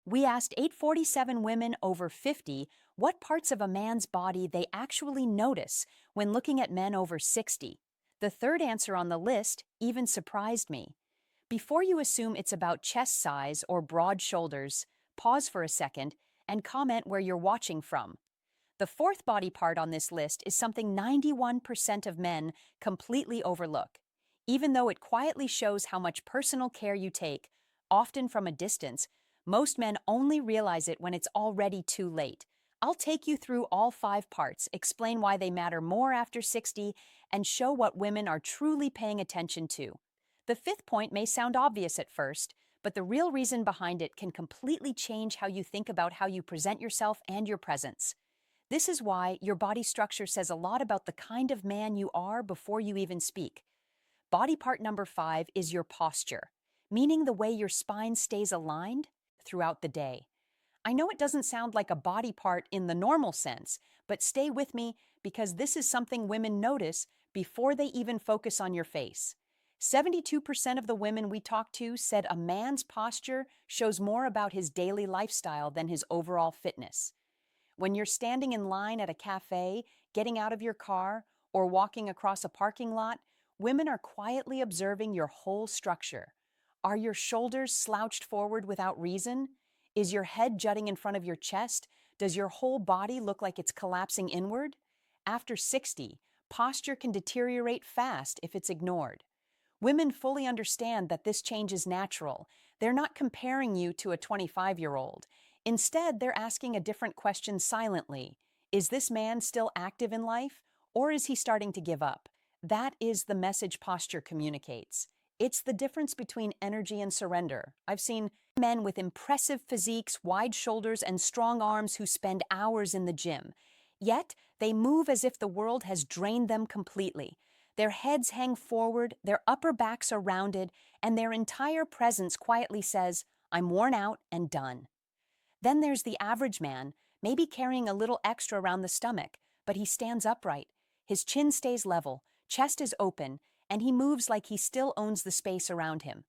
We asked 847 women over 50 what parts of a man's body they actually notice when looking at men over 60. The third answer on the list even surprised me. Before you assume it's about chest size or broad shoulders, pause for a second and comment where you're watching from. The fourth body part on this list is something 91% of men completely overlook. Even though it quietly shows how much personal care you take, often from a distance, most men only realize it when it's already too late. I'll take you through all five parts, explain why they matter more after 60, and show what women are truly paying attention to. The fifth point may sound obvious at first, but the real reason behind it can completely change how you think about how you present yourself and your presence. This is why your body structure says a lot about the kind of man you are before you even speak. Body part number 5 is your posture, meaning the way your spine stays aligned throughout the day. I know it doesn't sound like a body part in the normal sense, but stay with me because this is something women notice before they even focus on your face. 72% of the women we talked to said a man's posture shows more about his daily lifestyle than his overall fitness. When you're standing in line at a cafe, getting out of your car, or walking across a parking lot, women are quietly observing your whole structure. Are your shoulders slouched forward without reason? Is your head jutting in front of your chest? Does your whole body look like it's collapsing inward? After 60, posture can deteriorate fast if it's ignored. Women fully understand that this change is natural. They're not comparing you to a 25-year-old. Instead, they're asking a different question silently. Is this man still active in life, or is he starting to give up? That is the message posture communicates. It's the difference between energy and surrender. I've seen men with impressive physiques, wide shoulders, and strong arms who spend hours in the gym. Yet, they move as if the world has drained them completely. Their heads hang forward, their upper backs are rounded, and their entire presence quietly says, "I'm worn out and done." Then there's the average man, maybe carrying a little extra around the stomach, but he stands upright. His chin stays level, chest is open, and he moves like he still owns the space around him.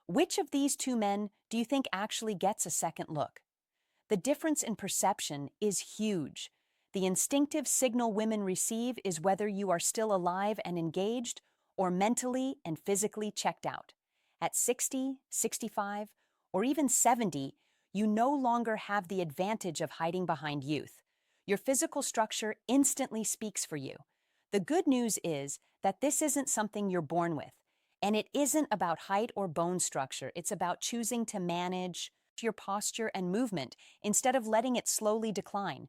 Which of these two men do you think actually gets a second look? The difference in perception is huge. The instinctive signal women receive is whether you are still alive and engaged or mentally and physically checked out. At 60, 65, or even 70, you no longer have the advantage of hiding behind youth. Your physical structure instantly speaks for you. The good news is that this isn't something you're born with, and it isn't about height or bone structure. It's about choosing to manage your posture and movement instead of letting it slowly decline.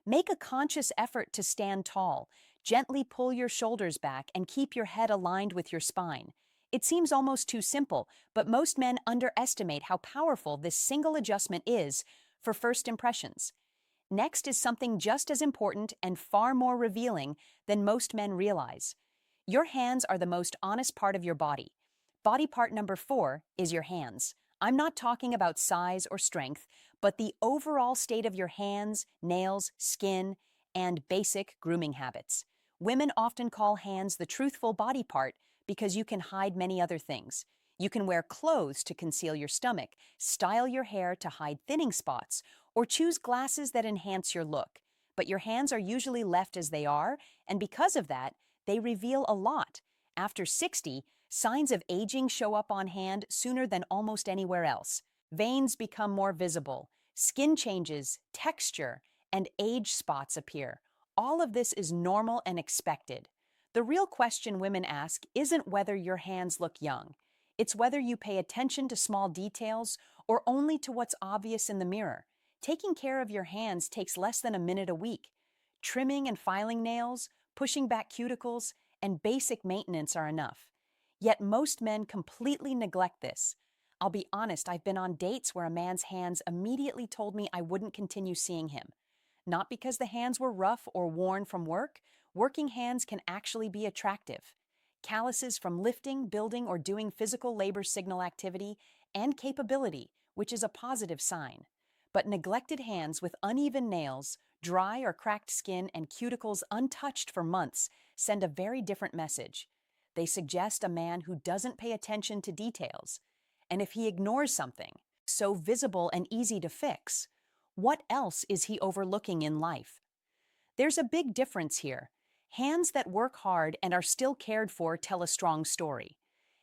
Make a conscious effort to stand tall. Gently pull your shoulders back and keep your head aligned with your spine. It seems almost too simple, but most men underestimate how powerful this single adjustment is for first impressions. Next is something just as important and far more revealing than most men realize. Your hands are the most honest part of your body. Body part number 4 is your hands. I'm not talking about size or strength, but the overall state of your hands, nails, skin, and basic grooming habits. Women often call hands the truthful body part because you can hide many other things. You can wear clothes to conceal your stomach, style your hair to hide thinning spots, or choose glasses that enhance your look. But your hands are usually left as they are, and because of that, they reveal a lot. After 60, signs of aging show up on hand sooner than almost anywhere else. Veins become more visible, skin changes, texture, and age spots appear. All of this is normal and expected. The real question women ask isn't whether your hands look young. It's whether you pay attention to small details or only to what's obvious in the mirror. Taking care of your hands takes less than a minute a week. Trimming and filing nails, pushing back cuticles, and basic maintenance are enough. Yet most men completely neglect this. I'll be honest, I've been on dates where a man's hands immediately told me I wouldn't continue seeing him. Not because the hands were rough or worn from work. Working hands can actually be attractive. Calluses from lifting, building, or doing physical labor signal activity and capability, which is a positive sign. But neglected hands with uneven nails, dry or cracked skin, and cuticles untouched for months send a very different message. They suggest a man who doesn't pay attention to details. And if he ignores something, so visible and easy to fix? What else is he overlooking in life? There's a big difference here. Hands that work hard and are still cared for tell a strong story.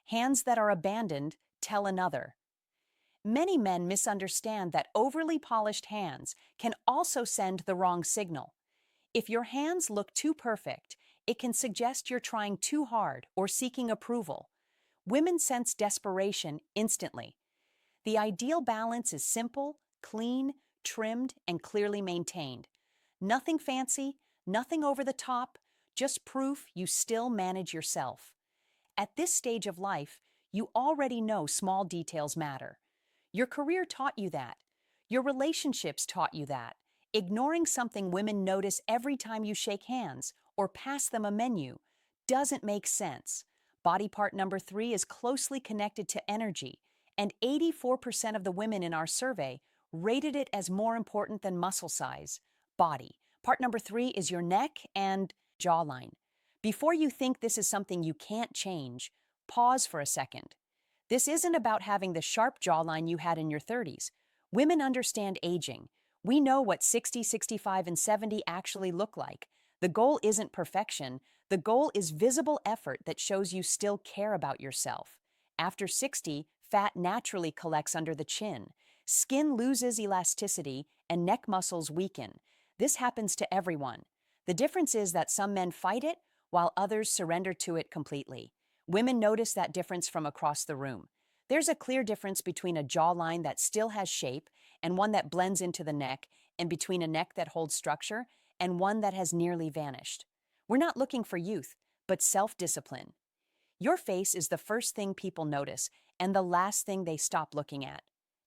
Hands that are abandoned tell another. Many men misunderstand that overly polished hands can also send the wrong signal. If your hands look too perfect, it can suggest you're trying too hard or seeking approval. Women sense desperation instantly. The ideal balance is simple, clean, trimmed, and clearly maintained. Nothing fancy, nothing over the top, just proof you still manage yourself. At this stage of life, you already know small details matter. Your career taught you that. Your relationships taught you that. Ignoring something women notice every time you shake hands or pass them a menu doesn't make sense. Body part number 3 is closely connected to energy, and 84% of the women in our survey rated it as more important than muscle size. Body. Part number 3 is your neck and jawline. Before you think this is something you can't change, pause for a second. This isn't about having the sharp jawline you had in your 30s. Women understand aging. We know what 60, 65, and 70 actually look like. The goal isn't perfection. The goal is visible effort that shows you still care about yourself. After 60, fat naturally collects under the chin. Skin loses elasticity and neck muscles weaken. This happens to everyone. The difference is that some men fight it while others surrender to it completely. Women notice that difference from across the room. There's a clear difference between a jawline that still has shape and one that blends into the neck, and between a neck that holds structure and one that has nearly vanished. We're not looking for youth, but self-discipline. Your face is the first thing people notice and the last thing they stop looking at.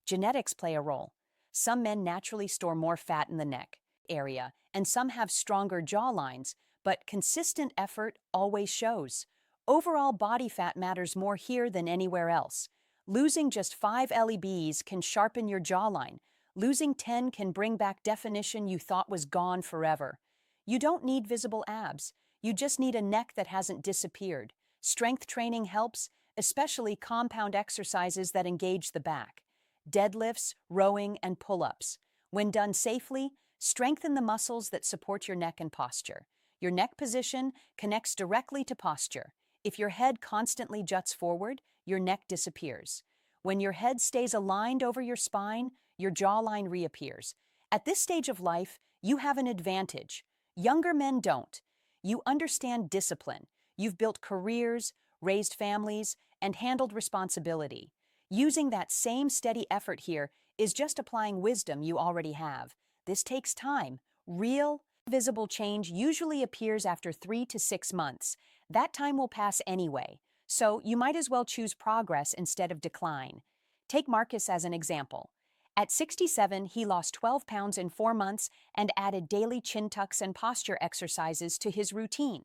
Genetics play a role. Some men naturally store more fat in the neck area, and some have stronger jawlines, but consistent effort always shows. Overall body fat matters more here than anywhere else. Losing just 5 lbs can sharpen your jawline. Losing 10 can bring back definition you thought was gone forever. You don't need visible abs. You just need a neck that hasn't disappeared. Strength training helps, especially compound exercises that engage the back. Deadlifts, rowing, and pull-ups. When done safely, strengthen the muscles that support your neck and posture. Your neck position connects directly to posture. If your head constantly juts forward, your neck disappears. When your head stays aligned over your spine, your jawline reappears. At this stage of life, you have an advantage. Younger men don't. You understand discipline. You've built careers, raised families, and handled responsibility. Using that same steady effort here is just applying wisdom you already have. This takes time. Real, visible change usually appears after 3 to 6 months. That time will pass anyway, so you might as well choose progress instead of decline. Take Marcus as an example. At 67, he lost 12 pounds in 4 months and added daily chin tucks and posture exercises to his routine.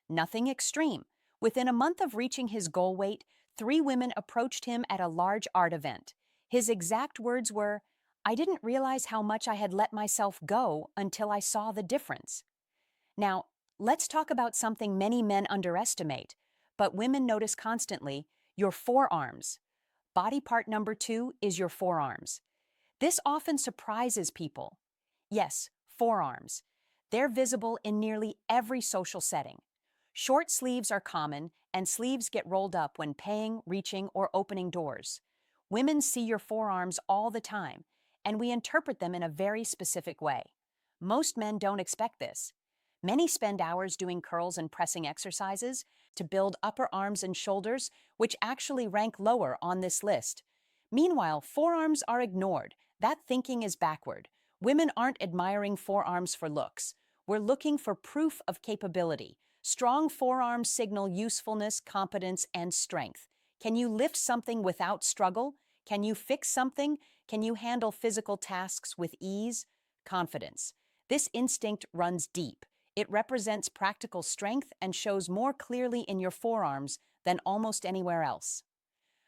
Nothing extreme. Within a month of reaching his goal weight, 3 women approached him at a large art event. His exact words were, "I didn't realize how much I had let myself go until I saw the difference." Now, let's talk about something many men underestimate, but women notice constantly: your forearms. Body part number 2 is your forearms. This often surprises people. Yes, forearms. They're visible in nearly every social setting. Short sleeves are common, and sleeves get rolled up when paying, reaching, or opening doors. Women see your forearms all the time, and we interpret them in a very specific way. Most men don't expect this. Many spend hours doing curls and pressing exercises to build upper arms and shoulders, which actually rank lower on this list. Meanwhile, forearms are ignored. That thinking is backward. Women aren't admiring forearms for looks. We're looking for proof of capability. Strong forearms signal usefulness, competence, and strength. Can you lift something without struggle? Can you fix something? Can you handle physical tasks with ease? Confidence. This instinct runs deep. It represents practical strength and shows more clearly in your forearms than almost anywhere else.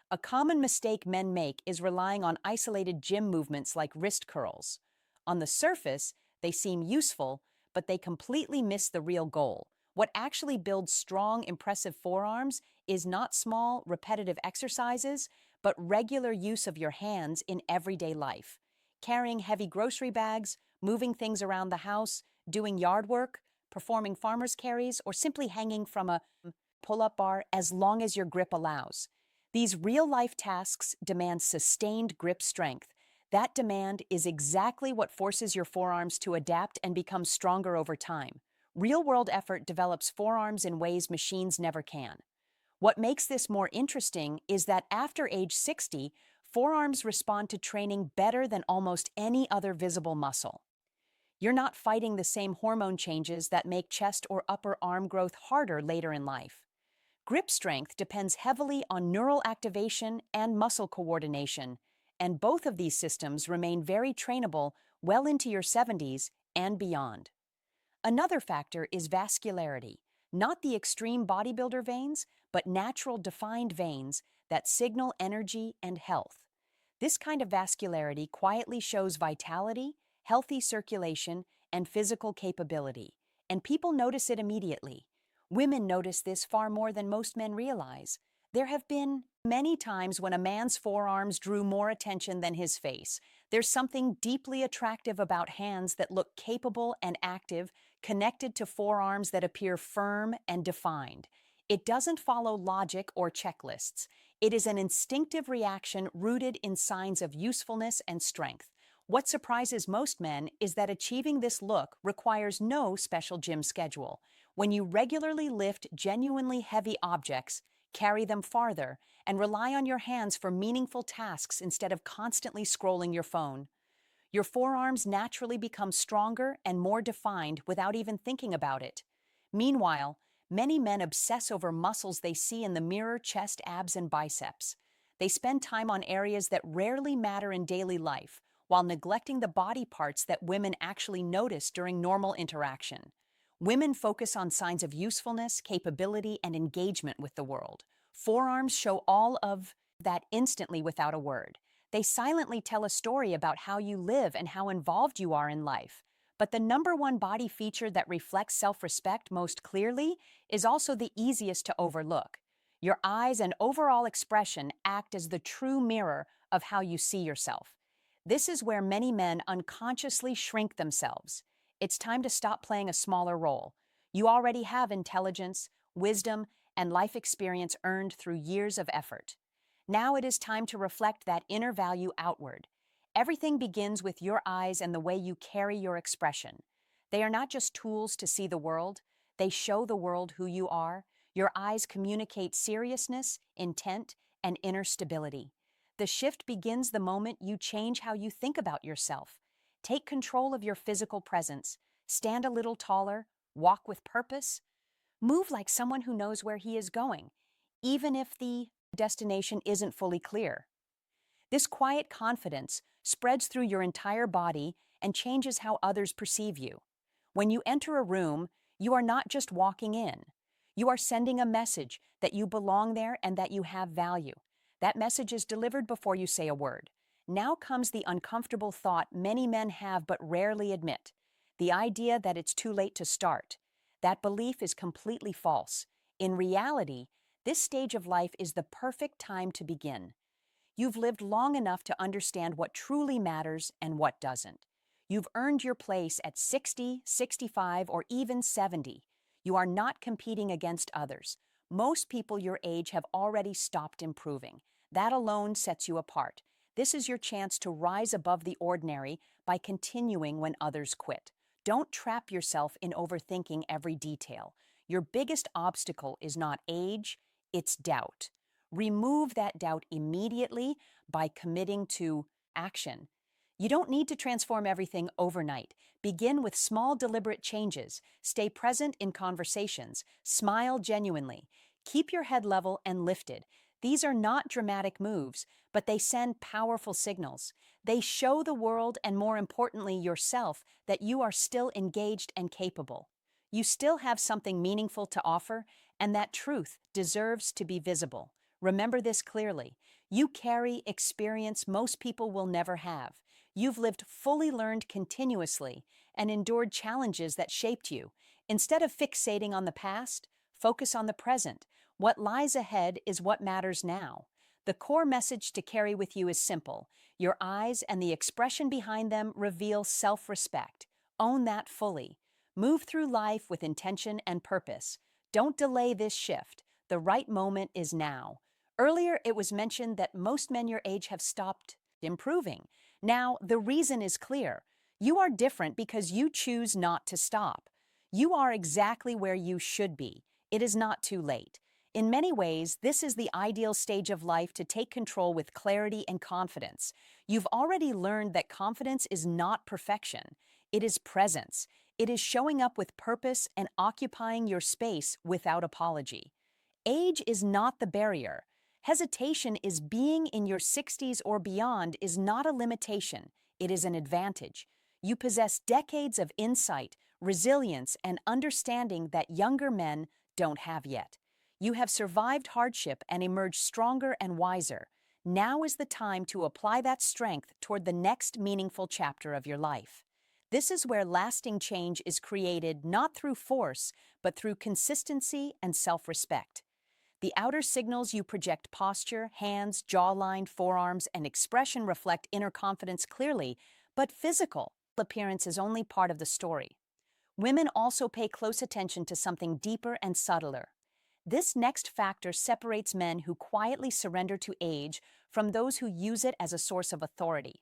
A common mistake men make is relying on isolated gym movements like wrist curls. On the surface, they seem useful, but they completely miss the real goal. What actually builds strong, impressive forearms is not small, repetitive exercises, but regular use of your hands in everyday life. Carrying heavy grocery bags, moving things around the house, doing yard work, performing farmer's carries, or simply hanging from a pull-up bar as long as your grip allows. These real-life tasks demand sustained grip strength. That demand is exactly what forces your forearms to adapt and become stronger over time. Real-world effort develops forearms in ways machines never can. What makes this more interesting is that after age 60, forearms respond to training better than almost any other visible muscle. You're not fighting the same hormone changes that make chest or upper arm growth harder later in life. Grip strength depends heavily on neural activation and muscle coordination, and both of these systems remain very trainable well into your 70s and beyond. Another factor is vascularity, not the extreme bodybuilder veins, but natural defined veins that signal energy and health. This kind of vascularity quietly shows vitality, healthy circulation, and physical capability, and people notice it immediately. Women notice this far more than most men realize. There have been many times when a man's forearms drew more attention than his face. There's something deeply attractive about hands that look capable and active, connected to forearms that appear firm and defined. It doesn't follow logic or checklists. It is an instinctive reaction rooted in signs of usefulness and strength. What surprises most men is that achieving this look requires no special gym schedule. When you regularly lift genuinely heavy objects, carry them farther, and rely on your hands for meaningful tasks instead of constantly scrolling your phone, your forearms naturally become stronger and more defined without even thinking about it. Meanwhile, many men obsess over muscles they see in the mirror: chest, abs, and biceps. They spend time on areas that rarely matter in daily life, while neglecting the body parts that women actually notice during normal interaction. Women focus on signs of usefulness, capability, and engagement with the world. Forearms show all of that instantly without a word. They silently tell a story about how you live and how involved you are in life. But the number one body feature that reflects self-respect most clearly is also the easiest to overlook. Your eyes and overall expression act as the true mirror of how you see yourself. This is where many men unconsciously shrink themselves. It's time to stop playing a smaller role. You already have intelligence, wisdom, and life experience earned through years of effort. Now it is time to reflect that inner value outward. Everything begins with your eyes and the way you carry your expression. They are not just tools to see the world, they show the world who you are. Your eyes communicate seriousness, intent, and inner stability. The shift begins the moment you change how you think about yourself. Take control of your physical presence. Stand a little taller, walk with purpose, move like someone who knows where he is going, even if the destination isn't fully clear. This quiet confidence spreads through your entire body and changes how others perceive you. When you enter a room, you are not just walking in. You are sending a message that you belong there and that you have value. That message is delivered before you say a word. Now comes the uncomfortable thought many men have but rarely admit: the idea that it's too late to start. That belief is completely false. In reality, this stage of life is the perfect time to begin. You've lived long enough to understand what truly matters and what doesn't. You've earned your place at 60, 65, or even 70. You are not competing against others. Most people your age have already stopped improving. That alone sets you apart. This is your chance to rise above the ordinary by continuing when others quit. Don't trap yourself in overthinking every detail. Your biggest obstacle is not age, it's doubt. Remove that doubt immediately by committing to action. You don't need to transform everything overnight. Begin with small, deliberate changes. Stay present in conversations. Smile genuinely. Keep your head level and lifted. These are not dramatic moves, but they send powerful signals. They show the world, and more importantly yourself, that you are still engaged and capable. You still have something meaningful to offer, and that truth deserves to be visible. Remember this clearly. You carry experience most people will never have. You've lived fully learned continuously and endured challenges that shaped you. Instead of fixating on the past, focus on the present. What lies ahead is what matters now. The core message to carry with you is simple. Your eyes and the expression behind them reveal self-respect. Own that fully. Move through life with intention and purpose. Don't delay this shift. The right moment is now. Earlier, it was mentioned that most men your age have stopped improving. Now, the reason is clear. You are different because you choose not to stop. You are exactly where you should be. It is not too late. In many ways, this is the ideal stage of life to take control with clarity and confidence. You've already learned that confidence is not perfection. It is presence. It is showing up with purpose and occupying your space without apology. Age is not the barrier. Hesitation is being in your 60s or beyond is not a limitation. It is an advantage. You possess decades of insight, resilience, and understanding that younger men don't have yet. You have survived hardship and emerged stronger and wiser. Now is the time to apply that strength toward the next meaningful chapter of your life. This is where lasting change is created not through force, but through consistency and self-respect. The outer signals you project posture, hands, jawline, forearms, and expression reflect inner confidence clearly, but physical appearance is only part of the story. Women also pay close attention to something deeper and subtler. This next factor separates men who quietly surrender to age from those who use it as a source of authority.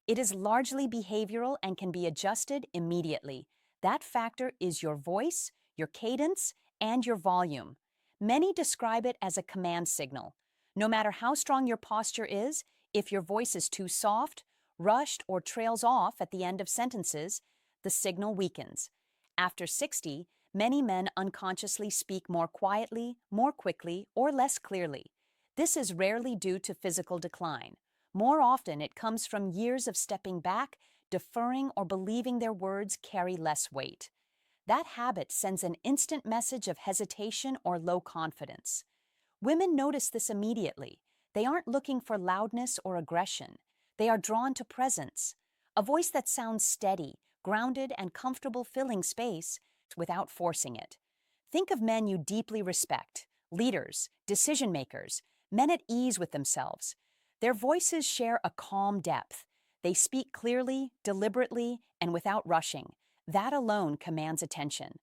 It is largely behavioral and can be adjusted immediately. That factor is your voice, your cadence, and your volume. Many describe it as a command signal. No matter how strong your posture is, if your voice is too soft, rushed, or trails off at the end of sentences, the signal weakens. After 60, many men unconsciously speak more quietly, more quickly, or less clearly. This is rarely due to physical decline. More often, it comes from years of stepping back, deferring, or believing their words carry less weight. That habit sends an instant message of hesitation or low confidence. Women notice this immediately. They aren't looking for loudness or aggression. They are drawn to presence, a voice that sounds steady, grounded, and comfortable filling space without forcing it. Think of men you deeply respect, leaders, decision makers, men at ease with themselves. Their voices share a calm depth. They speak clearly, deliberately, and without rushing. That alone commands attention.